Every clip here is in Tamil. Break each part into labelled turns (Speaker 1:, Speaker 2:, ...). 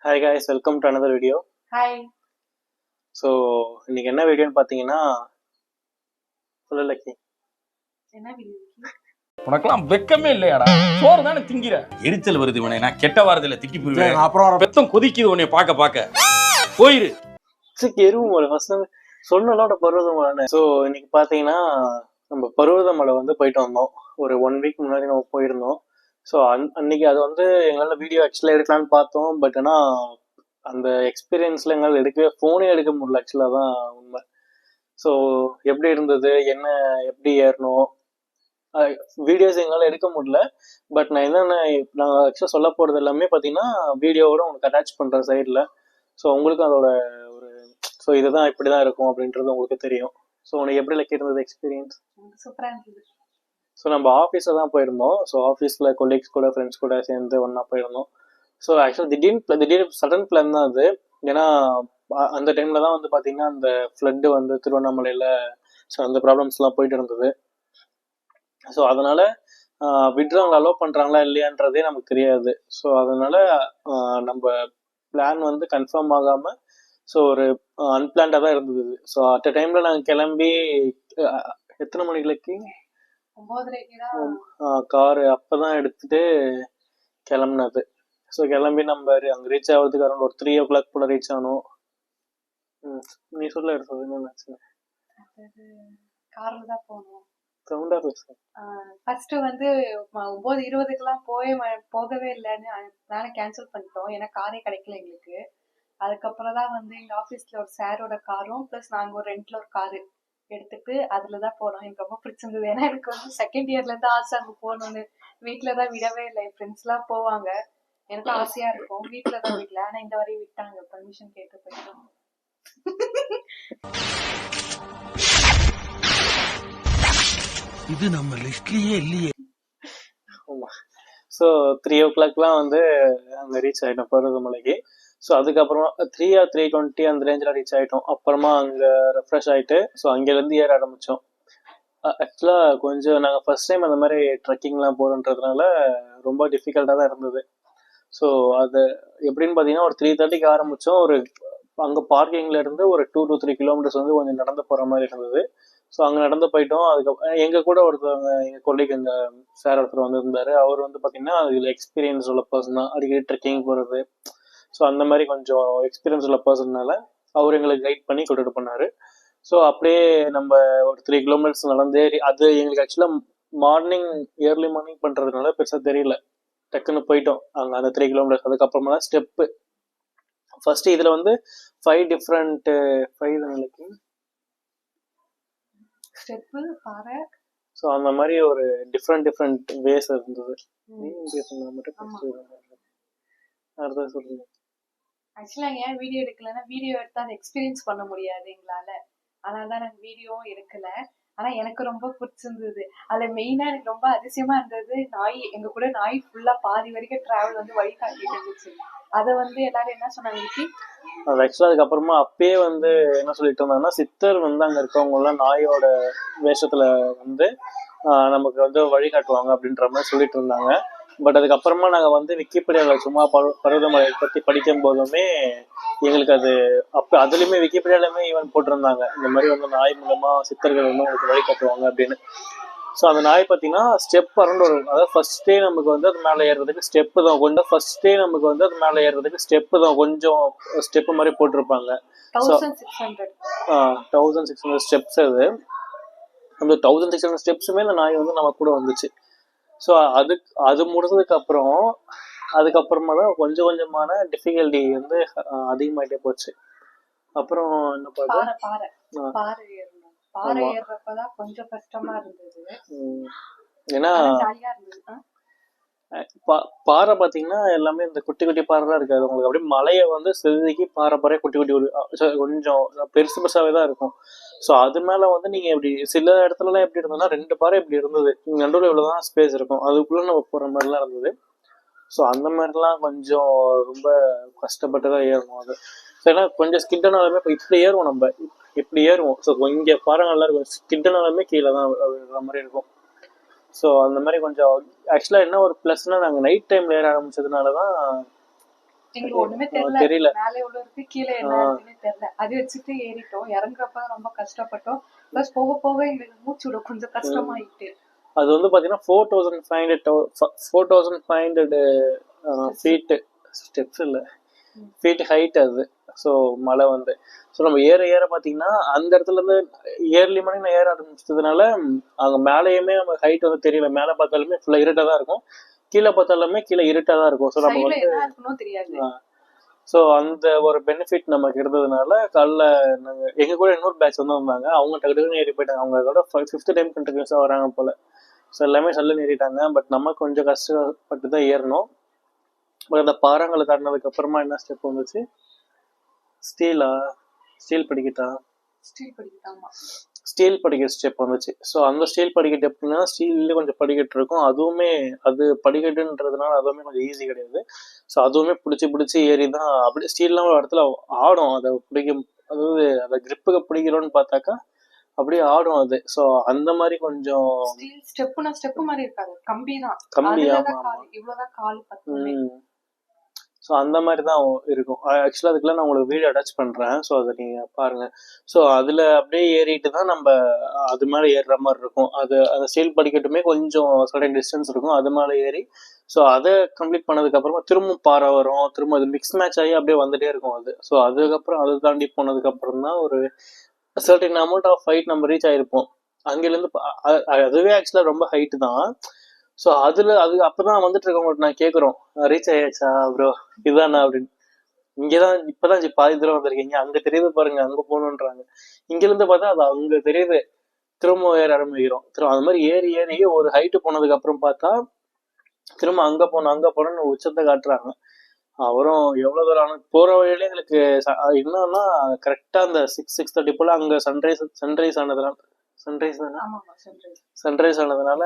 Speaker 1: Hi guys, welcome to another video.
Speaker 2: Hi.
Speaker 1: So இன்னைக்கு என்ன வீடியோன்னு பார்த்தீங்கன்னா சொல்லலக்கி
Speaker 2: என்ன வீடியோ?
Speaker 3: உனக்கெல்லாம் வெக்கமே இல்லையாடா? சோறு தானே திங்கிற. எரிச்சல் வருது உனே. நான் கெட்ட வாரத்துல திட்டி போயிடுவேன். அப்புறம் பெத்தம் கொதிக்குது உன்னை பார்க்க போயிரு.
Speaker 1: எருவு மலை ஃபர்ஸ்ட் சொன்னலோட பருவதமலை. ஸோ இன்னைக்கு பார்த்தீங்கன்னா நம்ம பருவதமலை போயிட்டு வந்தோம். ஒரு 1 வீக் முன்னாடி நம்ம போயிருந்தோம். ஸோ அன்னைக்கு அது எங்களால் வீடியோ ஆக்சுவலாக எடுக்கலான்னு பார்த்தோம். பட் ஆனால் அந்த எக்ஸ்பீரியன்ஸில் எங்களால் ஃபோனே எடுக்க முடியல. ஆக்சுவலாக தான் உண்மை. ஸோ எப்படி இருந்தது, என்ன எப்படி ஏறணும், வீடியோஸ் எங்களால் எடுக்க முடியல. பட் நான் நாங்கள் ஆக்சுவலாக சொல்ல போகிறது எல்லாமே பார்த்தீங்கன்னா வீடியோவோட உங்களுக்கு அட்டாச் பண்ணுறேன் சைடில். ஸோ உங்களுக்கும் அதோட ஒரு ஸோ இதுதான் இப்படி தான் இருக்கும் அப்படின்றது உங்களுக்கு தெரியும். ஸோ உனக்கு எப்படி லக்கி இருந்தது எக்ஸ்பீரியன்ஸ்?
Speaker 2: சூப்பராக இருந்தது.
Speaker 1: ஸோ நம்ம ஆஃபீஸில் தான் போயிருந்தோம். ஸோ ஆஃபீஸில் கொலீக்ஸ் கூட ஃப்ரெண்ட்ஸ் கூட சேர்ந்து ஒன்றா போயிருந்தோம். ஸோ ஆக்சுவலாக திடீர் சடன் பிளான் தான் அது. ஏன்னா அந்த டைமில் தான் பார்த்தீங்கன்னா அந்த ஃப்ளட்டு திருவண்ணாமலையில் ஸோ அந்த ப்ராப்ளம்ஸ்லாம் போயிட்டு இருந்தது. ஸோ அதனால் விட்றவங்க அலோவ் பண்ணுறாங்களா இல்லையான்றதே நமக்கு தெரியாது. ஸோ அதனால் நம்ம பிளான் கன்ஃபார்ம் ஆகாமல் ஸோ ஒரு அன்பிளான்டாக தான் இருந்தது. ஸோ அட் அ டைமில் நாங்கள் கிளம்பி எத்தனை மணிக்கு
Speaker 2: 9:30
Speaker 1: காரு அப்போ தான் எடுத்துகிட்டு கிளம்புனது. ஸோ கிளம்பி நம்ம அங்கே ரீச் ஆகிறதுக்கு அரௌண்ட் ஒரு 3 o'clock போல் ரீச் ஆனோம். நீ சொல்ல எடுத்தது என்ன
Speaker 2: காரில் தான் போனோம்.
Speaker 1: சவுண்டாக பேசுகிறேன்.
Speaker 2: ஃபர்ஸ்ட் 9:20க்குலாம் போகவே இல்லைன்னு நானே கேன்சல் பண்ணிட்டோம். ஏன்னா காரே கிடைக்கல எங்களுக்கு. அதுக்கப்புறம் தான் எங்கள் ஆஃபீஸில் ஒரு சாரோட காரும் ப்ளஸ் நாங்கள் ஒரு ரெண்டில் ஒரு காரு எடுத்துட்டு அதில் தான் போனோம். எனக்கு ரொம்ப பிடிச்சிருந்தது. ஏன்னா எனக்கு செகண்ட் இயர்லேருந்து ஆசை அங்கே போகணுன்னு. வீட்டில் தான் விடவே இல்லை. என் ஃப்ரெண்ட்ஸ்லாம் போவாங்க, எனக்கு ஆசையாக இருக்கும். வீட்டில் தான் விடல, ஆனால் இந்த வரையும் விட்டாங்க. பர்மிஷன் கேட்டு போயிட்டோம்.
Speaker 3: இது நம்ம லிஸ்ட்லயே இல்லையே.
Speaker 1: ஆமாம். ஸோ 3 o'clockலாம் அங்கே ரீச் ஆகிட்டோம் பருவதமலைக்கு. ஸோ அதுக்கப்புறமா 3 or 3:20 அந்த ரேஞ்சில் ரீச் ஆகிட்டோம். அப்புறமா அங்கே ரெஃப்ரெஷ் ஆகிட்டு ஸோ அங்கேருந்து ஏற ஆரம்பித்தோம். ஆக்சுவலாக கொஞ்சம் நாங்கள் ஃபர்ஸ்ட் டைம் அந்த மாதிரி ட்ரெக்கிங்லாம் போகிறோன்றதுனால ரொம்ப டிஃபிகல்ட்டாக தான் இருந்தது. ஸோ அது எப்படின்னு பார்த்தீங்கன்னா ஒரு 3:30க்கு ஆரம்பித்தோம். ஒரு அங்கே பார்க்கிங்லேருந்து ஒரு 2 to 3 kilometers கொஞ்சம் நடந்து போகிற மாதிரி இருந்தது. ஸோ அங்கே நடந்து போயிட்டோம். அதுக்கப்புறம் எங்கள் கூட ஒருத்தவங்க எங்கள் கொல்லிக்கு எங்கள் சார் ஒருத்தர் வந்திருந்தார். அவர் பார்த்தீங்கன்னா இதில் எக்ஸ்பீரியன்ஸ் உள்ள பர்சன் தான், அடிக்கடி ட்ரெக்கிங் போகிறது. ஸோ அந்த மாதிரி கொஞ்சம் எக்ஸ்பீரியன்ஸ் உள்ள பர்சன்னால அவர் எங்களுக்கு கைட் பண்ணி கூட்டிட்டு போனார். ஸோ அப்படியே நம்ம ஒரு 3 kilometers நடந்தே அது எங்களுக்கு ஆக்சுவலாக ஏர்லி மார்னிங் பண்ணுறதுனால பெருசாக தெரியல. டக்குன்னு போயிட்டோம் அங்கே அந்த 3 kilometers. அதுக்கப்புறமா தான் ஸ்டெப்பு. ஃபர்ஸ்ட் இதில் 5 different 5 நாளைக்கு
Speaker 2: ஸ்டெப்பு பாறை.
Speaker 1: ஸோ அந்த மாதிரி ஒரு டிஃப்ரெண்ட் வேஸ் இருந்தது. அடுத்தது சொல்லுங்க.
Speaker 2: ஆக்சுவலாக ஏன் வீடியோ எடுக்கலன்னா வீடியோ எடுத்தால் அதை எக்ஸ்பீரியன்ஸ் பண்ண முடியாது எங்களால். அதனால தான் நாங்கள் வீடியோவும் எடுக்கலை. ஆனால் எனக்கு ரொம்ப பிடிச்சிருந்தது. அதில் மெயினாக எனக்கு ரொம்ப அதிசயமாக இருந்தது நாய். எங்கள் கூட நாய் ஃபுல்லாக பாதி வரைக்கும் ட்ராவல் வழி காட்டிட்டு இருந்துச்சு. அதை எல்லாரும் என்ன சொன்னாங்க,
Speaker 1: அது ஆக்சுவலாக அதுக்கப்புறமா அப்பயே என்ன சொல்லிட்டு இருந்தாங்கன்னா சித்தர் அங்கே இருக்கவங்கலாம் நாயோட வேஷத்தில் நமக்கு வழிகாட்டுவாங்க அப்படின்ற மாதிரி சொல்லிட்டு இருந்தாங்க. பட் அதுக்கப்புறமா நாங்கள் விக்கிபீடியாவில் சும்மா பருவதமலை பற்றி படிக்கும் போதுமே எங்களுக்கு அது அப்போ அதுலேயுமே விக்கிபீடியாலுமே ஈவன் போட்டிருந்தாங்க இந்த மாதிரி நாய் மூலமாக சித்தர்கள் உங்களுக்கு வழிகாட்டுவாங்க அப்படின்னு. ஸோ அந்த நாய் பார்த்தீங்கன்னா ஸ்டெப் அரௌண்ட் அதாவது ஃபர்ஸ்ட் டே நமக்கு அது மேலே ஏறுறதுக்கு ஸ்டெப்பு தான் கொஞ்சம் ஃபர்ஸ்ட் டே நமக்கு அது மேலே ஏறுறதுக்கு ஸ்டெப்பு தான் கொஞ்சம் ஸ்டெப்பு மாதிரி போட்டிருப்பாங்க. 1600 ஸ்டெப்ஸ். அந்த 1600 ஸ்டெப்ஸுமே அந்த நாய் நம்ம கூட வந்துச்சு. ஸோ அது முடிஞ்சதுக்கு அதுக்கப்புறமா தான் கொஞ்சம் கொஞ்சமான டிஃபிகல்ட்டி அதிகமாகிட்டே போச்சு. அப்புறம் என்ன
Speaker 2: பாறை ஏறுறப்பதான் கொஞ்சம் கஷ்டமா இருந்தது.
Speaker 1: ஏன்னா பாறை பார்த்தீங்கன்னா எல்லாமே இந்த குட்டி குட்டி பாறை தான் இருக்காது. உங்களுக்கு அப்படியே மலையை செதுக்கி பாறை குட்டி குட்டி கொஞ்சம் பெருசாவே தான் இருக்கும். ஸோ அது மேலே நீங்கள் இப்படி சில இடத்துலலாம் எப்படி இருந்ததுன்னா 2 பாறை இப்படி இருந்தது. நடுவில் இவ்வளோதான் ஸ்பேஸ் இருக்கும், அதுக்குள்ளே நம்ம போகிற மாதிரிலாம் இருந்தது. ஸோ அந்த மாதிரிலாம் கொஞ்சம் ரொம்ப கஷ்டப்பட்டு தான் ஏறணும் அது. ஸோ ஏன்னா கொஞ்சம் ஸ்கிட்டனாலுமே இப்போ இப்படி ஏறுவோம், நம்ம இப்படி ஏறுவோம். ஸோ இங்கே பாறைகள்லாம் இருக்கும், ஸ்கிட்டனாலுமே கீழே தான் விழுற மாதிரி இருக்கும். ஸோ அந்த மாதிரி கொஞ்சம் ஆக்சுவலாக என்ன ஒரு ப்ளஸ்னால் நாங்கள் நைட் டைமில் ஏற ஆரம்பிச்சதுனால தான்
Speaker 2: எங்களுக்கு ஒண்ணுமே தெரியல.
Speaker 1: தெரியல.
Speaker 2: மேல எவ்வளவு இருக்கு கீழே என்ன இருக்குன்னு தெரியல. அது வச்சுட்டு ஏறிட்டோம். இறங்குறப்ப ரொம்ப கஷ்டப்பட்டோம். பிளஸ் போக போக எங்களுக்கு மூச்சு விட கொஞ்சம் கஷ்டமாயிட்டு.
Speaker 1: அது வந்து பாத்தீங்கன்னா 4500 ஃபீட் ஸ்டெப்ஸ் இல்ல ஃபீட் ஹைட் அது. ஸோ மலை வந்து ஸோ நம்ம ஏற ஏற பார்த்தீங்கன்னா அந்த இடத்துல இருந்து ஏர்லி மார்னிங் நான் ஏற ஆரம்பிச்சதுனால அங்கே மேலேயுமே நம்ம ஹைட் வந்து தெரியல. மேலே பார்த்தாலுமே ஃபுல்லாக இருட்டாக தான் இருக்கும், கீழே பார்த்தாலுமே கீழே இருட்டாக தான் இருக்கும். ஸோ நம்ம வந்து ஸோ அந்த ஒரு பெனிஃபிட் நமக்கு இருந்ததுனால காலைல நாங்கள் எங்கள் கூட இன்னொரு பேட்ச் வந்து வந்தாங்க. அவங்க டக்குன்னு ஏறி போயிட்டாங்க. அவங்க அதோட 5th டைம் கண்டினியூஸாக வராங்க போல். ஸோ எல்லாமே சல்லுன்னு ஏறிட்டாங்க. பட் நம்ம கொஞ்சம் கஷ்டப்பட்டு தான் ஏறணும். பட் அந்த பாறாங்களை தாண்டினதுக்கு அப்புறமா என்ன ஸ்டெப் வந்துச்சு, ஸ்டீல் படிக்கட் ஸ்டெப் வந்துச்சு. ஸோ அந்த ஸ்டீல் படிக்கட் எப்படின்னா ஸ்டீல்ல கொஞ்சம் படிக்கட்டு இருக்கும். அதுவுமே அது படிக்கட்டுன்றதுனால அதுவுமே கொஞ்சம் ஈஸி கிடையாது. ஸோ அதுவுமே பிடிச்சி ஏறி தான் அப்படியே ஸ்டீல்லாம் ஒரு இடத்துல ஆடும். அதை பிடிக்கும், அதாவது அதை கிரிப்புக்கு பிடிக்கிறோன்னு பார்த்தாக்கா அப்படியே ஆடும் அது. ஸோ அந்த மாதிரி கொஞ்சம்
Speaker 2: ஸ்டெப் மாதிரி இருக்காது, கம்பி.
Speaker 1: ஸோ அந்த மாதிரி தான் இருக்கும். ஆக்சுவலாக அதுக்கெல்லாம் நான் உங்களுக்கு வீடியோ அட்டாச் பண்ணுறேன். ஸோ அதை நீங்கள் பாருங்கள். ஸோ அதில் அப்படியே ஏறிட்டு தான் நம்ம அது மேலே ஏறுற மாதிரி இருக்கும். அந்த ஸ்டீல் படிக்கட்டுமே கொஞ்சம் சடன் டிஸ்டன்ஸ் இருக்கும். அது மேலே ஏறி ஸோ அதை கம்ப்ளீட் பண்ணதுக்கப்புறமா திரும்ப பாறை வரும். திரும்ப அது மிக்ஸ் மேட்ச் ஆகி அப்படியே வந்துட்டே இருக்கும் அது. ஸோ அதுக்கப்புறம் அதை தாண்டி போனதுக்கப்புறம் தான் ஒரு சர்டன் அமௌண்ட் ஆஃப் ஹைட் நம்ம ரீச் ஆகிருப்போம். அங்கேருந்து அதுவே ஆக்சுவலாக ரொம்ப ஹைட்டு தான். ஸோ அது அப்பதான் வந்துட்டு இருக்கவங்களுக்கு நான் கேட்குறோம், ரீச் ஆயாச்சா ப்ரோ இதுதானா அப்படின்னு. இங்கேதான் இப்பதான் பாதி தூரம் வந்திருக்கீங்க, அங்க தெரியுது பாருங்க, அங்க போகணுன்றாங்க. இங்கிருந்து பார்த்தா அது அங்க தெரியுது. திரும்ப ஏற ஆரம்பிக்கிறோம். அது மாதிரி ஏறி ஏறி ஒரு ஹைட்டு போனதுக்கு அப்புறம் பார்த்தா திரும்ப அங்க போனோம்னு உச்சத்தை காட்டுறாங்க. அவரும் எவ்வளவு தூரம் போற வழியில எங்களுக்கு என்னன்னா கரெக்டா அந்த 6:30 போல அங்க சன்ரைஸ் ஆனதுனால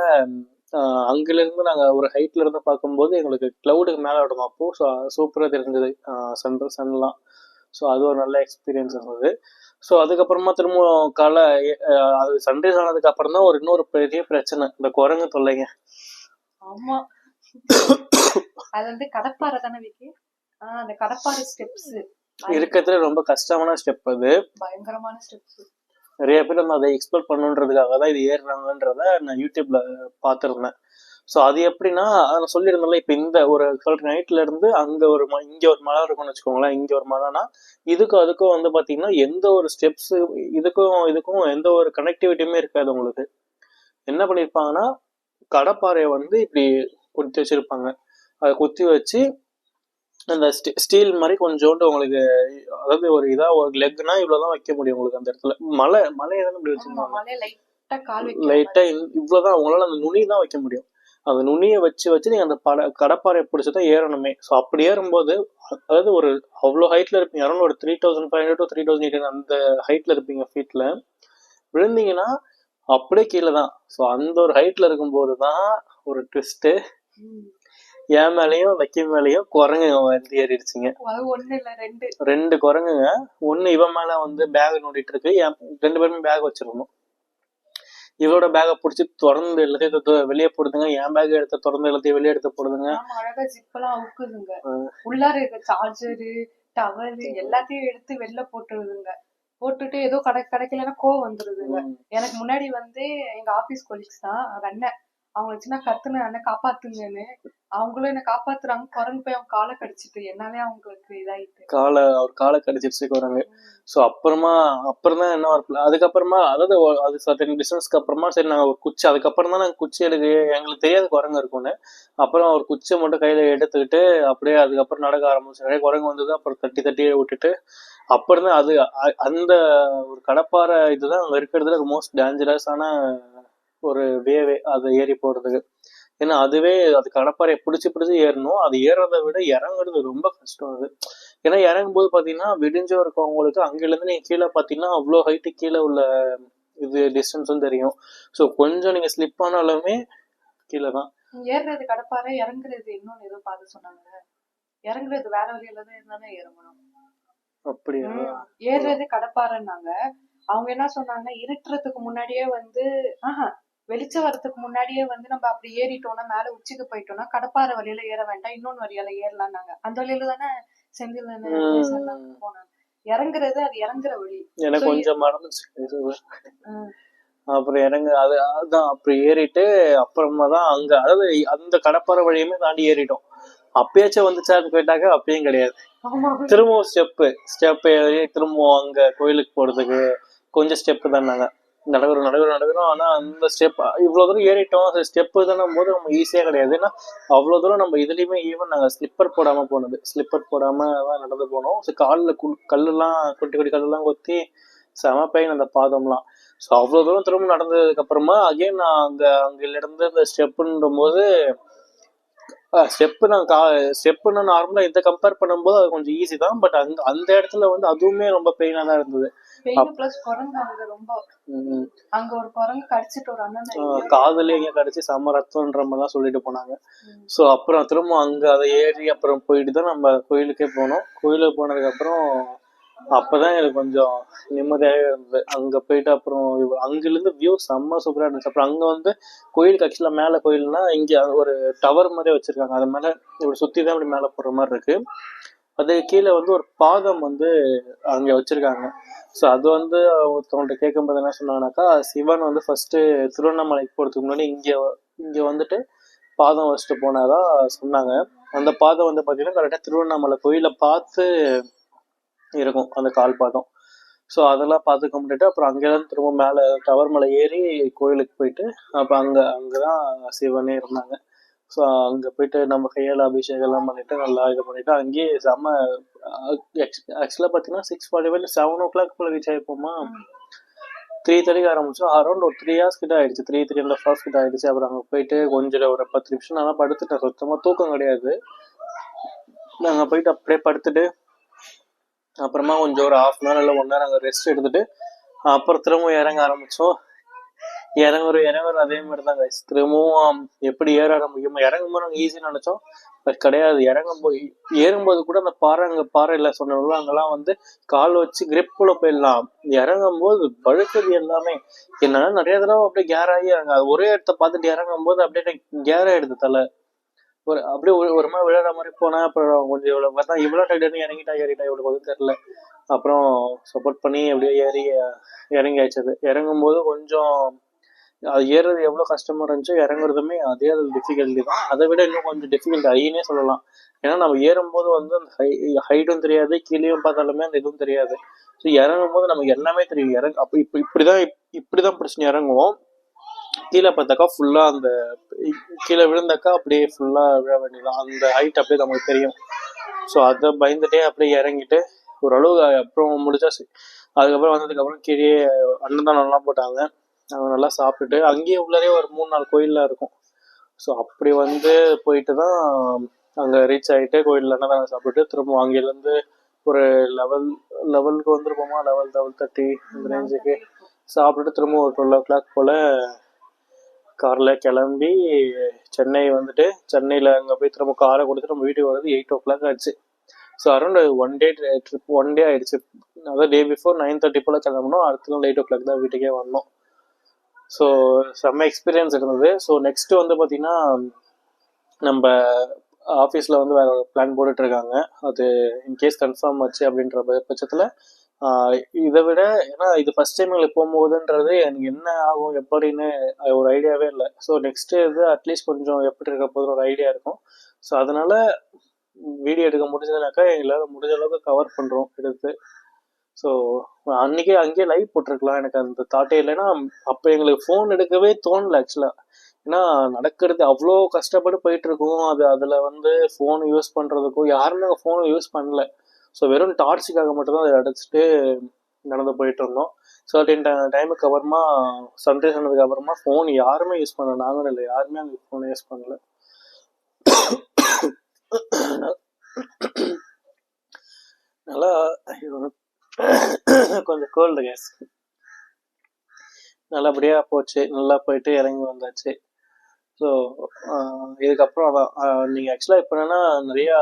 Speaker 1: அங்கில இருந்து நாங்க ஒரு ஹைட்ல இருந்து பார்க்கும்போது எங்களுக்கு கிளவுடுக்கு மேல விடணும். அப்போ சூப்பரா தெரிஞ்சது சன்லாம். ஸோ அது ஒரு நல்ல எக்ஸ்பீரியன்ஸ் இருந்தது. ஸோ அதுக்கப்புறமா திரும்ப அது சன்ரைஸ் ஆனதுக்கு அப்புறம் தான் இன்னொரு பெரிய பிரச்சனை, இந்த குரங்கு தொல்லைங்க.
Speaker 2: ஆமா, அது வந்து கடப்பாறை தானே விக்கி. அந்த கடப்பாறை ஸ்டெப்ஸ்
Speaker 1: இருக்கிறதுல ரொம்ப கஷ்டமான ஸ்டெப். அது பயங்கரமான ஸ்டெப்ஸ். நிறைய பேர் வந்து அதை எக்ஸ்ப்ளோர் பண்ணுன்றதுக்காக தான் இது ஏறுறாங்கன்றத நான் யூடியூப்ல பார்த்துருந்தேன். ஸோ அது எப்படின்னா நான் சொல்லியிருந்தேன்ல, இப்போ இந்த ஒரு நைட்ல இருந்து அங்கே இங்கே ஒரு மலை இருக்கும்னு வச்சுக்கோங்களேன். இங்கே ஒரு மலைனா அதுக்கும் வந்து பார்த்தீங்கன்னா எந்த ஒரு ஸ்டெப்ஸ் இதுக்கும் எந்த ஒரு கனெக்டிவிட்டியுமே இருக்காது. உங்களுக்கு என்ன பண்ணியிருப்பாங்கன்னா கடப்பாறையை வந்து இப்படி குத்தி வச்சிருப்பாங்க. அதை குத்தி வச்சு அந்த ஸ்டீல் மாதிரி கொஞ்சோண்டு உங்களுக்கு, அதாவது ஒரு ஒரு லெக்னா இவ்வளவுதான் வைக்க முடியும் உங்களுக்கு அந்த இடத்துல. மலை எதான இப்படி வச்சிருப்பாங்க, லைட்டா இவ்வளவுதான் உங்களால அந்த நுனி தான் வைக்க முடியும். அந்த நுனியை வச்சு நீங்க அந்த கடப்பாறையை பிடிச்சதான் ஏறணுமே. ஸோ அப்படி ஏறும்போது அதாவது அவ்வளோ ஹைட்ல இருப்பீங்க, அரௌண்ட் ஒரு 3500 to 3800 அந்த ஹைட்ல இருப்பீங்க ஃபீட்ல. விழுந்தீங்கன்னா அப்படியே கீழே தான். ஸோ அந்த ஒரு ஹைட்ல இருக்கும்போது தான் ஒரு ட்விஸ்ட், என் மேலேயும் லக்கி மேலேயும் குரங்குங்க வந்து ஏறிடுச்சுங்க. ரெண்டு குரங்குங்க. ஒண்ணு இவன் மேல வந்து பேக் நோண்டிட்டு இருக்கு, ரெண்டு பேருமே பேக் வச்சிருக்கணும். இவரோட பேக்கை பிடிச்சி திறந்து எல்லாத்தையும் வெளியே போடுதுங்க, என் பேக் எடுத்து திறந்து எல்லாத்தையும் வெளியே எடுத்து போடுதுங்க.
Speaker 2: உள்ளார இருக்க சார்ஜரு டவல் எல்லாத்தையும் எடுத்து வெளில போட்டுட்டு ஏதோ கிடைக்கலன்னா கோவம் வந்துருதுங்க. எனக்கு முன்னாடி வந்து எங்க ஆபீஸ் கொலீக்ஸ் தான் அண்ணன், அவங்க சின்ன கத்துன அண்ணன் காப்பாத்துங்கன்னு, அவங்களும் என்ன காப்பாத்துறாங்க. குரங்கு போய் அவங்க காலை கடிச்சிட்டு என்னாலே அவங்களுக்கு இதாயிட்டு அவர் காலை கடிச்சிருச்சு குரங்கு. ஸோ அப்புறம் தான் என்ன ஒரு அதுக்கப்புறமா அதாவது அது சர்டன் டிஸ்டன்ஸ்க்கு அப்புறமா சரி நாங்கள் ஒரு குச்சி, அதுக்கப்புறம் தான் நாங்கள் குச்சி எங்களுக்கு தெரியாது குரங்கு இருக்கும்னு. அப்புறம் ஒரு குச்சியை மட்டும் கையில எடுத்துக்கிட்டு அப்படியே அதுக்கப்புறம் நடக்க ஆரம்பிச்சு. நிறைய குரங்கு வந்தது. அப்புறம் தட்டி விட்டுட்டு அப்புறம் தான் அந்த ஒரு கடப்பாறை இதுதான் அங்கே இருக்கிறதுல மோஸ்ட் டேஞ்சரஸான ஒரு வேவே அதை ஏறி போறதுக்கு. ஏன்னா அதுவே அது கடப்பாறையை பிடிச்சி ஏறணும். அது ஏறதை விட இறங்குறது ரொம்ப கஷ்டம் அது. ஏன்னா இறங்கும் போது பாத்தீங்கன்னா விடிஞ்சோ இருக்கவங்களுக்கு அங்கிலிருந்து நீங்க கீழே பாத்தீங்கன்னா அவ்வளோ ஹைட்டு கீழே உள்ள இது டிஸ்டன்ஸும் தெரியும். ஸோ கொஞ்சம் நீங்க ஸ்லிப் ஆனாலுமே கீழே தான். ஏறுறது கடப்பாறை, இறங்குறது இன்னொன்னு ஏதோ பார்த்து சொன்னாங்க, இறங்குறது வேற வழியில தான் இருந்தானே இறங்கணும். அப்படியா? ஏறுறது கடப்பாறைன்னாங்க. அவங்க என்ன சொன்னாங்க, இருட்டுறதுக்கு முன்னாடியே வந்து வெளிச்சம் வரதுக்கு முன்னாடியே வந்து நம்ம அப்படி ஏறிட்டோம்னா மேல உச்சிக்கு போயிட்டோம்னா கடப்பாறை வழியில ஏற வேண்டாம், இன்னொன்னு வழியால ஏறலாம்னாங்க. அந்த வழியில தானே செந்தில் அண்ணன் எல்லாம் போனாங்க. இறங்குறது அது இறங்குற வழி
Speaker 1: எனக்கு கொஞ்சம் மறந்துச்சு. அப்புறம் அதான் அப்படி ஏறிட்டு அப்புறமா தான் அங்க, அதாவது அந்த கடப்பாறை வழியுமே தாண்டி ஏறிட்டோம். அப்பயாச்சும் வந்துச்சான்னு கேட்டாக்க அப்பயும் கிடையாது. திரும்பவும் ஸ்டெப் ஏறி திரும்பவும் அங்க கோயிலுக்கு போறதுக்கு கொஞ்சம் ஸ்டெப்பு தான். நாங்க நடுகிறோம். ஆனா அந்த ஸ்டெப் இவ்வளவு தூரம் ஏறிட்டோம். அந்த ஸ்டெப்பு தானும் போது நம்ம ஈஸியா கிடையாது. ஏன்னா அவ்வளவு தூரம் நம்ம இதுலயுமே ஈவன் நாங்க ஸ்லிப்பர் போடாம போனது, ஸ்லிப்பர் போடாம தான் நடந்து போனோம். காலில் கல்லுலாம் குட்டி கல்லுலாம் கொத்தி செம பெயின் அந்த பாதம்லாம். ஸோ அவ்வளோ தூரம் திரும்ப நடந்ததுக்கு அப்புறமா அகைன் நான் அங்கில இருந்து இந்த ஸ்டெப்புன்ற போது ஸ்டெப்புன்னு நார்மலா இதை கம்பேர் பண்ணும்போது அது கொஞ்சம் ஈஸி தான். பட் அந்த இடத்துல வந்து அதுவுமே ரொம்ப பெயினா தான் இருந்தது. காதலே எங்க கடிச்சு செம ரத்தம்ன்ற மாதிரிலாம் சொல்லிட்டு போனாங்க. ஸோ அப்புறம் திரும்ப அங்க அதை ஏறி அப்புறம் போயிட்டு தான் நம்ம கோயிலுக்கே போனோம். கோயிலுக்கு போனதுக்கு அப்புறம் அப்பதான் எனக்கு கொஞ்சம் நிம்மதியாகவே இருந்தது. அங்க போயிட்டு அப்புறம் அங்கிருந்து வியூ செம்ம சூப்பரா இருந்துச்சு. அப்புறம் அங்க வந்து கோயிலுக்கு ஆக்சுவலா மேல கோயில்னா இங்க ஒரு டவர் மாதிரி வச்சிருக்காங்க. அது மேல இப்படி சுத்தி தான் இப்படி மேல போற மாதிரி இருக்கு. அது கீழே வந்து ஒரு பாதம் வந்து அங்க வச்சிருக்காங்க. ஸோ அது வந்து ஒருத்தவங்கள்ட்ட கேட்கும்போது என்ன சொன்னாங்கன்னாக்கா, சிவன் வந்து ஃபர்ஸ்ட் திருவண்ணாமலைக்கு போறதுக்கு முன்னாடி இங்க வந்துட்டு பாதம் வச்சுட்டு போனாதான் சொன்னாங்க. அந்த பாதம் வந்து பாத்தீங்கன்னா கரெக்டா திருவண்ணாமலை கோயிலை பார்த்து இருக்கும் அந்த கால் பாதம். ஸோ அதெல்லாம் பார்த்து கும்பிட்டுட்டு அப்புறம் அங்கேருந்து திரும்ப மேலே டவர் மலை ஏறி கோயிலுக்கு போயிட்டு அப்போ அங்கதான் சிவனே இருந்தாங்க. ஸோ அங்கே போயிட்டு நம்ம கையால் அபிஷேகம் எல்லாம் பண்ணிட்டு நல்லா இது பண்ணிட்டு அங்கேயே செம்ம ஆக்சுவலாக பார்த்தீங்கன்னா 6:45 7 o'clock போல ரீச் ஆகிப்போமா. 3:30 ஆரம்பிச்சோம். அரௌண்ட் ஒரு 3 hours கிட்ட ஆயிடுச்சு. 3.5 hours கிட்ட ஆயிடுச்சு. அப்புறம் அங்கே போயிட்டு கொஞ்சம் ஒரு 10 நிமிஷம் நல்லா படுத்துட்டேன். சுத்தமாக தூக்கம் கிடையாது. நாங்கள் போயிட்டு அப்படியே படுத்துட்டு அப்புறமா கொஞ்சம் ஒரு 1/2 hour இல்லை 1 hour அங்கே ரெஸ்ட் எடுத்துட்டு அப்புறம் திரும்பவும் இறங்க ஆரம்பிச்சோம். இறங்குற அதே மாதிரி தான் கைஸ். திரும்பவும் எப்படி ஏற ஆரம்பிக்கும். இறங்கும்போது நாங்கள் ஈஸியாக நினைச்சோம், பட் கிடையாது. ஏறும்போது கூட அந்த பாறை இல்லை சொன்னவங்களும் அங்கெல்லாம் வந்து கால் வச்சு கிரிப்புல போயிடலாம். இறங்கும் போது பழுக்குது எல்லாமே. என்னன்னா நிறைய தடவை அப்படியே கேர் ஆகி ஒரே இடத்த பார்த்துட்டு இறங்கும் போது அப்படியே கேர் ஆயிடுது தலை. அப்படியே ஒரு மாதிரி விளையாட மாதிரி போனா அப்புறம் கொஞ்சம் இவ்வளோ டைட்டு ஏறிட்டா இவ்வளோ போதும் தெரியல. அப்புறம் சப்போர்ட் பண்ணி அப்படியே இறங்கி ஆயிடுச்சது. இறங்கும் போது கொஞ்சம் அது ஏறுறது எவ்வளோ கஷ்டமா இருந்துச்சோ இறங்குறதுமே அதே அது டிஃபிகல்ட்டி தான். அதை விட இன்னும் கொஞ்சம் டிஃபிகல்ட் ஐனே சொல்லலாம். ஏன்னா நம்ம ஏறும்போது வந்து அந்த ஹைட்டும் தெரியாது, கீழேயும் பார்த்தாலுமே அந்த இதுவும் தெரியாது. ஸோ இறங்கும் போது நமக்கு எல்லாமே தெரியும். அப்போ இப்படிதான் பிடிச்சின்னு இறங்குவோம். கீழே பார்த்தாக்கா ஃபுல்லா அந்த கீழே விழுந்தாக்கா அப்படியே ஃபுல்லா விழ வேண்டியதான். அந்த ஹைட் அப்படியே நமக்கு தெரியும். ஸோ அதை பயந்துட்டே அப்படியே இறங்கிட்டு ஓரளவு அப்புறம் முடிச்சாச்சு. அதுக்கப்புறம் வந்ததுக்கப்புறம் கீழே அன்னதானம்லாம் போட்டாங்க. அவங்க நல்லா சாப்பிட்டுட்டு அங்கேயே உள்ளே ஒரு 3-4 கோயில்லாம் இருக்கும். ஸோ அப்படி வந்து போயிட்டு தான் அங்கே ரீச் ஆகிட்டு கோயிலில் அன்னதானம் சாப்பிட்டுட்டு திரும்ப அங்கேருந்து ஒரு லெவலுக்கு வந்துருப்போமா. 11-11:30 இந்த ரேஞ்சுக்கு சாப்பிட்டுட்டு திரும்ப ஒரு 12 o'clock போல் காரில் கிளம்பி சென்னை வந்துட்டு சென்னையில் அங்கே போய் திரும்ப காரை கொடுத்துட்டு நம்ம வீட்டுக்கு வர்றது 8 o'clock ஆயிடுச்சு. So around 1 day trip 1 day ஆயிடுச்சு. அதாவது டே பிஃபோர் 9:30 போல் கிளம்பணும். அடுத்த நாள் 8 o'clock தான் வீட்டுக்கே வந்தோம். ஸோ செம்ம எக்ஸ்பீரியன்ஸ் இருந்தது. ஸோ நெக்ஸ்ட்டு வந்து பார்த்திங்கன்னா நம்ம ஆஃபீஸில் வந்து வேறு ஒரு பிளான் போட்டுட்ருக்காங்க. அது இன்கேஸ் கன்ஃபார்ம் ஆச்சு அப்படின்ற பட்சத்தில் இதை விட, ஏன்னா இது ஃபஸ்ட் டைம் எங்களுக்கு போகும்போதுன்றது எனக்கு என்ன ஆகும் எப்படின்னு ஒரு ஐடியாவே இல்லை. ஸோ நெக்ஸ்ட்டு இது அட்லீஸ்ட் கொஞ்சம் எப்படி இருக்க போதுன்னு ஒரு ஐடியா இருக்கும். ஸோ அதனால் வீடியோ எடுக்க முடிஞ்சதுனாக்கா எங்களால் முடிஞ்ச அளவுக்கு கவர் பண்ணுறோம் எடுத்து. ஸோ அன்றைக்கே அங்கேயே லைவ் போட்டிருக்கலாம். எனக்கு அந்த தாட்டே இல்லைன்னா அப்போ எங்களுக்கு ஃபோன் எடுக்கவே தோணலை ஆக்சுவலாக. ஏன்னா நடக்கிறது அவ்வளோ கஷ்டப்பட்டு போயிட்டுருக்கோம். அதில் வந்து ஃபோன் யூஸ் பண்ணுறதுக்கும் யாருமே ஃபோனை யூஸ் பண்ணல. ஸோ வெறும் டார்ச்சுக்காக மட்டும்தான் அதை அடைச்சிட்டு நடந்து போயிட்டு இருந்தோம். சர்டின் டைமுக்கு அப்புறமா சன்ரைஸ் ஆனதுக்கு அப்புறமா ஃபோன் யாருமே யூஸ் பண்ணல. நாங்களும் இல்லை, யாருமே அந்த ஃபோனை யூஸ் பண்ணல. நல்லா கொஞ்சம் கோல்டு கேஸ் நல்லபடியாக போச்சு. நல்லா போயிட்டு இறங்கி வந்தாச்சு. ஸோ இதுக்கப்புறம் அதான் நீங்கள் ஆக்சுவலாக இப்போ என்னென்னா நிறையா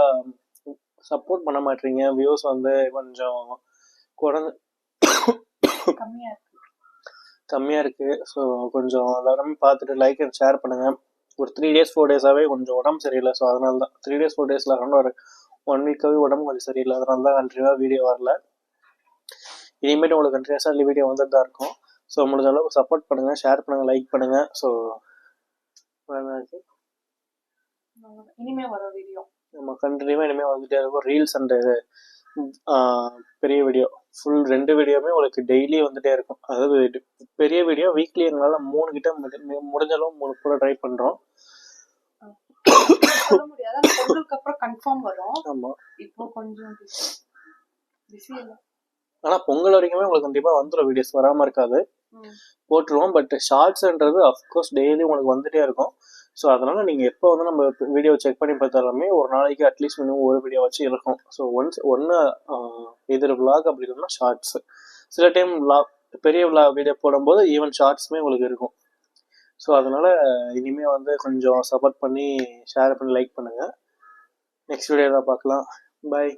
Speaker 1: சப்போர்ட் பண்ண மாட்டீங்க. வியூஸ் வந்து கொஞ்சம் கம்மியாக இருக்குது. ஸோ கொஞ்சம் எல்லாருமே பார்த்துட்டு லைக் அண்ட் ஷேர் பண்ணுங்கள். ஒரு 3 days 4 days கொஞ்சம் உடம்பு சரியில்லை. ஸோ அதனால தான் 3 days 4 days அரௌண்ட் ஒரு 1 வீக்காகவே உடம்பு கொஞ்சம் சரியில்லை, அதனால தான் கண்டினியூவாக வீடியோ வரல. இனிமேட்டு உங்களுக்கு கண்டினியூஸாக வீடியோ வந்துட்டு தான் இருக்கும். ஸோ முடிஞ்ச அளவுக்கு சப்போர்ட் பண்ணுங்கள், ஷேர் பண்ணுங்கள், லைக் பண்ணுங்கள். ஸோ
Speaker 2: இனிமே வரும் வீடியோ
Speaker 1: நம்ம கண்டினியூவாக இனிமேல் வந்துட்டே இருக்கும். ரீல்ஸ் அண்டு பெரிய வீடியோ ஃபுல் 2 வீடியோவுமே உங்களுக்கு டெய்லி வந்துட்டே இருக்கும். அதாவது பெரிய வீடியோ வீக்லி எங்களால் 3 கிட்ட முடிஞ்ச அளவு 3 கூட ட்ரை பண்ணுறோம்.
Speaker 2: சொல்ல முடியாது, ஆனா பொங்கலுக்கு அப்புறம் கன்ஃபார்ம் வரும்.
Speaker 1: ஆமாம்,
Speaker 2: இப்போ கொஞ்சம் பிஸி இல்லை.
Speaker 1: ஆனால் பொங்கல் வரைக்குமே உங்களுக்கு கண்டிப்பாக வந்துடும், வீடியோஸ் வராமல் இருக்காது, போட்டுருவோம். பட் ஷார்ட்ஸ்ன்றது அஃப்கோர்ஸ் டெய்லி உங்களுக்கு வந்துட்டே இருக்கும். ஸோ அதனால் நீங்கள் எப்போ வந்து நம்ம வீடியோ செக் பண்ணி பார்த்தாலுமே ஒரு நாளைக்கு அட்லீஸ்ட் மினிமம் ஒரு வீடியோ வச்சு இருக்கும். ஸோ ஒன்று எதிர் விளாக் அப்படி இல்லைன்னா ஷார்ட்ஸு. சில டைம் பெரிய வீடியோ போடும்போது ஈவன் ஷார்ட்ஸுமே உங்களுக்கு இருக்கும். ஸோ அதனால் இனிமேல் வந்து கொஞ்சம் சப்போர்ட் பண்ணி ஷேர் பண்ணி லைக் பண்ணுங்கள். நெக்ஸ்ட் வீடியோவில் பார்க்கலாம். பாய்.